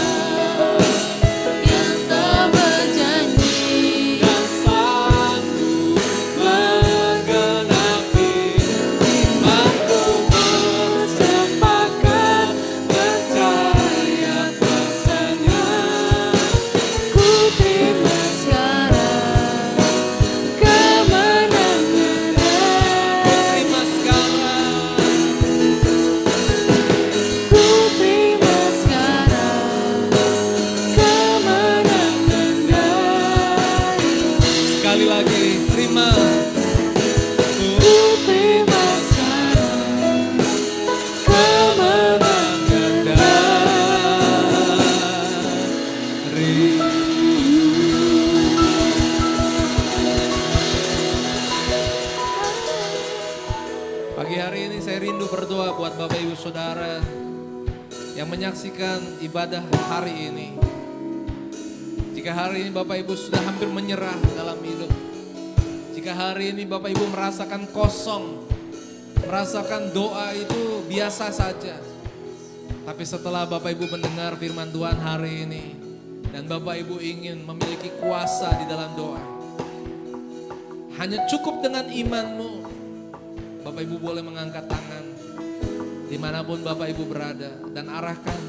yang tak berjanji Dan sanggup menggenapi imanku bersepakat percaya kuasanya. Ku terima sekarang kemenangan terima sekarang. Ku terima sekarang kemenangan darimu. Sekali lagi, terima. Ku terima sekarang kemenangan Dari pagi hari ini saya rindu berdoa buat Bapak Ibu Saudara yang menyaksikan ibadah hari ini. Jika hari ini Bapak Ibu sudah hampir menyerah dalam hidup, jika hari ini Bapak Ibu merasakan kosong, merasakan doa itu biasa saja, tapi setelah Bapak Ibu mendengar firman Tuhan hari ini, dan Bapak Ibu ingin memiliki kuasa di dalam doa, hanya cukup dengan imanmu. Bapak Ibu boleh mengangkat tangan. dimanapun Bapak Ibu berada, dan arahkan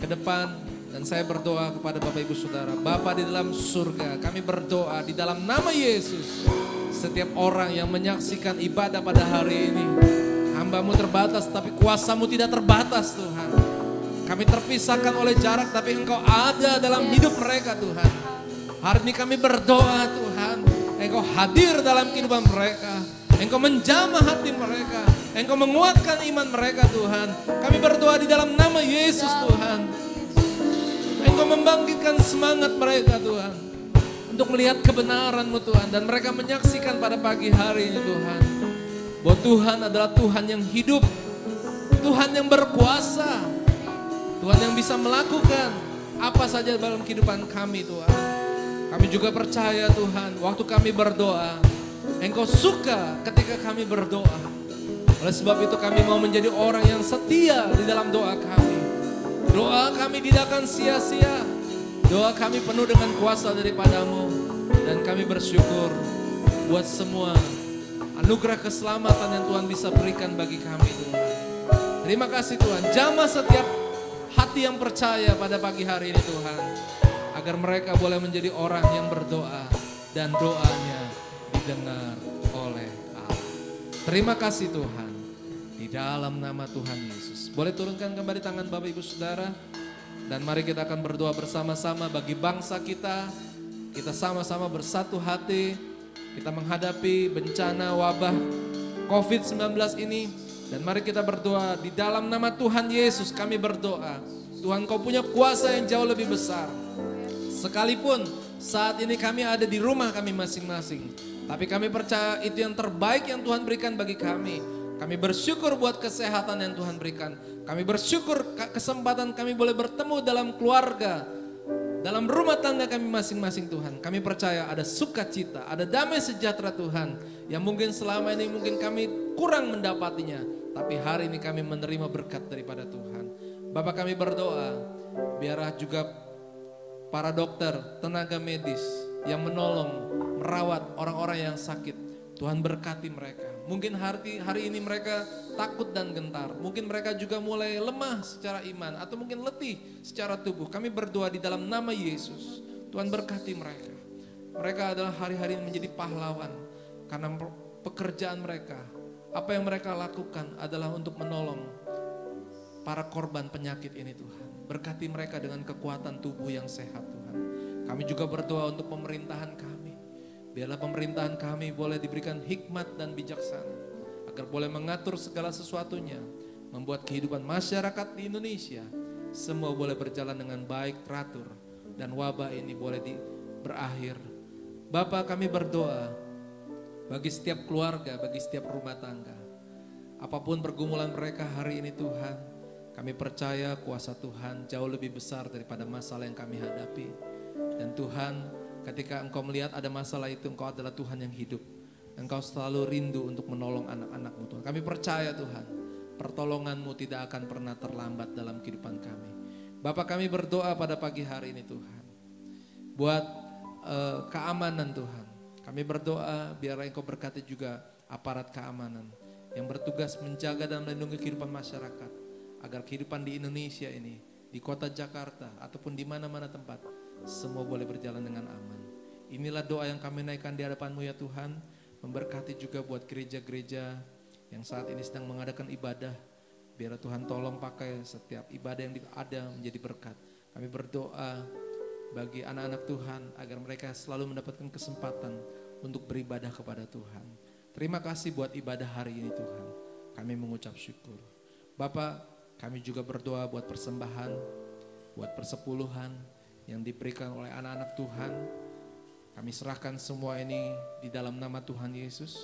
ke depan. Dan saya berdoa kepada Bapak Ibu Saudara, Bapa di dalam surga, kami berdoa di dalam nama Yesus, setiap orang yang menyaksikan ibadah pada hari ini, hamba-Mu terbatas tapi kuasa-Mu tidak terbatas Tuhan. Kami terpisahkan oleh jarak tapi Engkau ada dalam hidup mereka Tuhan. Hari ini kami berdoa Tuhan, Engkau hadir dalam kehidupan mereka, Engkau menjamah hati mereka, Engkau menguatkan iman mereka Tuhan. Kami berdoa di dalam nama Yesus Tuhan, Engkau membangkitkan semangat mereka Tuhan, untuk melihat kebenaran-Mu Tuhan. Dan mereka menyaksikan pada pagi hari ini Tuhan, bahwa Tuhan adalah Tuhan yang hidup, Tuhan yang berkuasa, Tuhan yang bisa melakukan apa saja dalam kehidupan kami Tuhan. Kami juga percaya Tuhan, waktu kami berdoa, Engkau suka ketika kami berdoa. Oleh sebab itu kami mau menjadi orang yang setia di dalam doa kami. Doa kami tidak akan sia-sia. Doa kami penuh dengan kuasa daripada-Mu. Dan kami bersyukur buat semua anugerah keselamatan yang Tuhan bisa berikan bagi kami Tuhan. Terima kasih Tuhan. Jamah setiap hati yang percaya pada pagi hari ini Tuhan, agar mereka boleh menjadi orang yang berdoa dan doanya didengar oleh Allah. Terima kasih Tuhan, di dalam nama Tuhan Yesus. Boleh turunkan kembali tangan Bapak Ibu Saudara, dan mari kita akan berdoa bersama-sama bagi bangsa kita. Kita sama-sama bersatu hati, kita menghadapi bencana wabah COVID-19 ini. Dan mari kita berdoa di dalam nama Tuhan Yesus. Kami berdoa, Tuhan Kau punya kuasa yang jauh lebih besar. Sekalipun saat ini kami ada di rumah kami masing-masing, tapi kami percaya itu yang terbaik yang Tuhan berikan bagi kami. Kami bersyukur buat kesehatan yang Tuhan berikan. Kami bersyukur kesempatan kami boleh bertemu dalam keluarga, dalam rumah tangga kami masing-masing Tuhan. Kami percaya ada sukacita, ada damai sejahtera Tuhan, yang mungkin selama ini mungkin kami kurang mendapatinya, tapi hari ini kami menerima berkat daripada Tuhan. Bapak kami berdoa, biarlah juga para dokter, tenaga medis yang menolong, merawat orang-orang yang sakit, Tuhan berkati mereka. Mungkin hari ini mereka takut dan gentar. Mungkin mereka juga mulai lemah secara iman, atau mungkin letih secara tubuh. Kami berdoa di dalam nama Yesus, Tuhan berkati mereka. Mereka adalah hari-hari ini menjadi pahlawan, karena pekerjaan mereka, apa yang mereka lakukan adalah untuk menolong para korban penyakit ini Tuhan. Berkati mereka dengan kekuatan tubuh yang sehat Tuhan. Kami juga berdoa untuk pemerintahan kami. Biarlah pemerintahan kami boleh diberikan hikmat dan bijaksana, agar boleh mengatur segala sesuatunya, membuat kehidupan masyarakat di Indonesia semua boleh berjalan dengan baik, teratur, dan wabah ini boleh berakhir. Bapa, kami berdoa bagi setiap keluarga, bagi setiap rumah tangga, apapun pergumulan mereka hari ini Tuhan, kami percaya kuasa Tuhan jauh lebih besar daripada masalah yang kami hadapi. Dan Tuhan, ketika Engkau melihat ada masalah itu, Engkau adalah Tuhan yang hidup. Engkau selalu rindu untuk menolong anak-anak-Mu Tuhan. Kami percaya Tuhan, pertolongan-Mu tidak akan pernah terlambat dalam kehidupan kami. Bapak, kami berdoa pada pagi hari ini Tuhan, buat keamanan Tuhan. Kami berdoa biarlah Engkau berkati juga aparat keamanan yang bertugas menjaga dan melindungi kehidupan masyarakat, agar kehidupan di Indonesia ini, di kota Jakarta ataupun di mana-mana tempat, semua boleh berjalan dengan aman. Inilah doa yang kami naikkan di hadapan-Mu ya Tuhan. Memberkati juga buat gereja-gereja yang saat ini sedang mengadakan ibadah. Biar Tuhan tolong pakai setiap ibadah yang ada menjadi berkat. Kami berdoa bagi anak-anak Tuhan agar mereka selalu mendapatkan kesempatan untuk beribadah kepada Tuhan. Terima kasih buat ibadah hari ini Tuhan. Kami mengucap syukur. Bapak, kami juga berdoa buat persembahan, buat persepuluhan yang diberikan oleh anak-anak Tuhan. Kami serahkan semua ini di dalam nama Tuhan Yesus.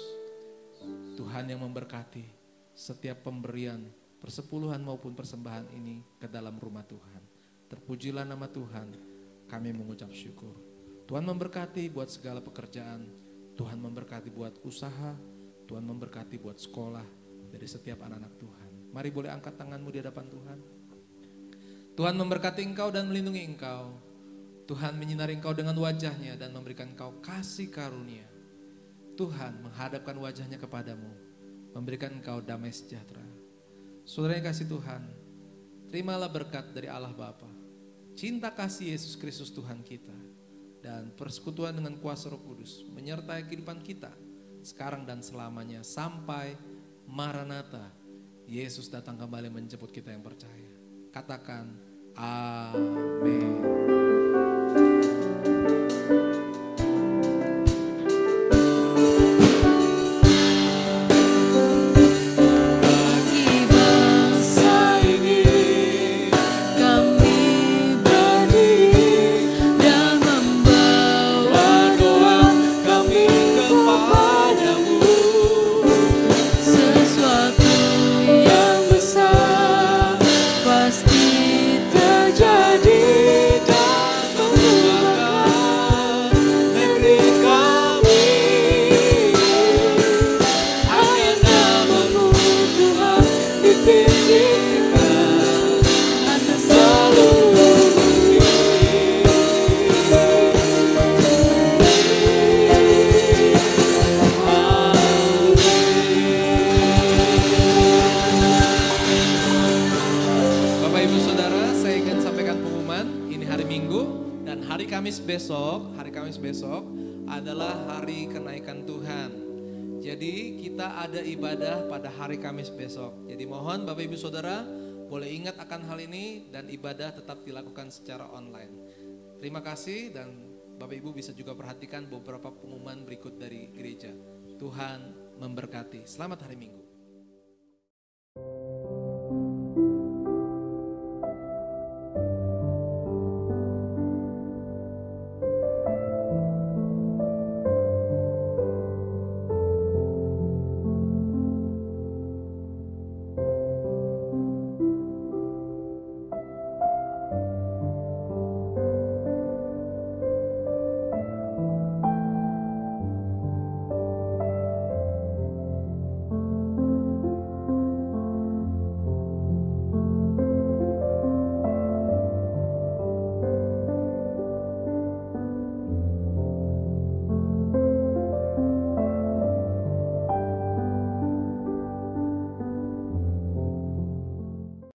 Tuhan yang memberkati setiap pemberian persepuluhan maupun persembahan ini ke dalam rumah Tuhan. Terpujilah nama Tuhan, kami mengucap syukur. Tuhan memberkati buat segala pekerjaan, Tuhan memberkati buat usaha, Tuhan memberkati buat sekolah dari setiap anak-anak Tuhan. Mari boleh angkat tanganmu di hadapan Tuhan. Tuhan memberkati engkau dan melindungi engkau. Tuhan menyinari engkau dengan wajahnya dan memberikan engkau kasih karunia. Tuhan menghadapkan wajahnya kepadamu, memberikan engkau damai sejahtera. Saudara yang kasih Tuhan, terimalah berkat dari Allah Bapa, cinta kasih Yesus Kristus Tuhan kita, dan persekutuan dengan kuasa Roh Kudus menyertai kehidupan kita sekarang dan selamanya sampai Maranatha, Yesus datang kembali menjemput kita yang percaya. Katakan amin. Hari Kamis besok adalah hari kenaikan Tuhan. Jadi kita ada ibadah pada hari Kamis besok. Jadi mohon Bapak Ibu Saudara boleh ingat akan hal ini dan ibadah tetap dilakukan secara online. Terima kasih dan Bapak Ibu bisa juga perhatikan beberapa pengumuman berikut dari gereja. Tuhan memberkati. Selamat hari Minggu.